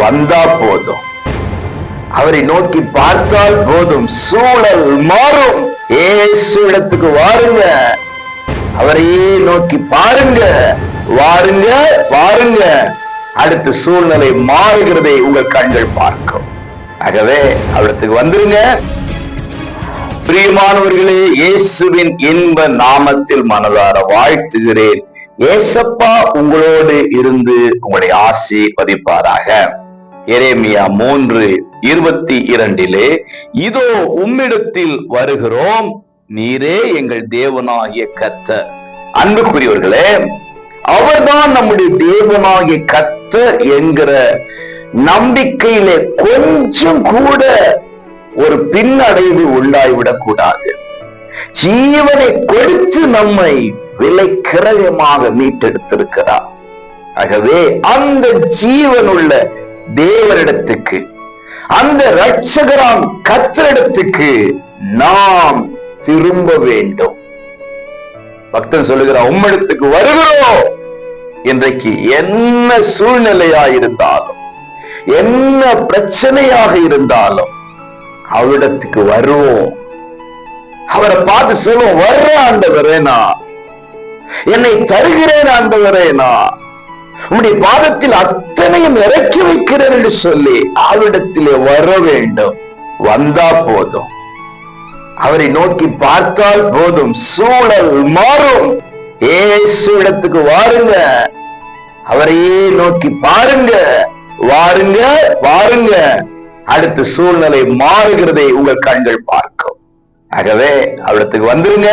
வந்தா போதும். அவரை நோக்கி பார்த்தால் போதும், சூழல் மாறும். இயேசு இடத்துக்கு வாருங்க, அவரையே நோக்கி பாருங்க, வாருங்க வாருங்க. அடுத்த சூழ்நிலை மாறுகிறதை உங்கள் கண்கள் பார்க்கும். ஆகவே அவரிடத்துக்கு வந்துருங்க. பிரியமானவர்களே, இயேசுவின் இன்ப நாமத்தில் மனதார வாழ்த்துகிறேன். ஏசப்பா உங்களோடு இருந்து உங்களுடைய ஆசீர்வதிப்பாராக. எரேமியா 3:22 இதோ உம்மிடத்தில் வருகிறோம், நீரே எங்கள் தேவனாகிய கர்த்தர். அன்புக்குரியவர்களே, அவர்தான் நம்முடைய தேவனாகிய கர்த்தர் என்கிற நம்பிக்கையிலே கொஞ்சம் கூட ஒரு பின்னடைவு உண்டாய்விடக் கூடாது. ஜீவனை கொடுத்து நம்மை விலை கிரயமாக மீட்டெடுத்திருக்கிறார். ஆகவே அந்த ஜீவனுள்ள தேவனிடத்துக்கு, அந்த இரட்சகராம் கர்த்தரிடத்துக்கு நாம் திரும்ப வேண்டும். பக்தன் சொல்லுகிறான், உம்மிடத்துக்கு வருகிறோம். இன்றைக்கு என்ன சூழ்நிலையா இருந்தாலும், என்ன பிரச்சனையாக இருந்தாலும் அவரிடத்துக்கு வருவோம். அவரை பார்த்து சொல்லுவோம், வர்ற ஆண்டவரேனா, என்னை தருகிறேன் ஆண்டவரேனா, உம்முடைய பாதத்தில் அத்தனையும் இறக்கி வைக்கிறேன் என்று சொல்லி அவரிடத்திலே வர வேண்டும். வந்தா போதும், அவரை நோக்கி பார்த்தால் போதும், சூழல் மாறும். இயேசு இடத்துக்கு வாருங்க, அவரையே நோக்கி பாருங்க, வாருங்க வாருங்க. அடுத்த சூழ்நிலை மாறுகிறதை உங்கள் கண்கள் பார்க்கும். ஆகவே அவரிடத்துக்கு வந்துருங்க,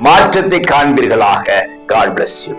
மாற்றத்தை காண்பீர்களாக. God bless you.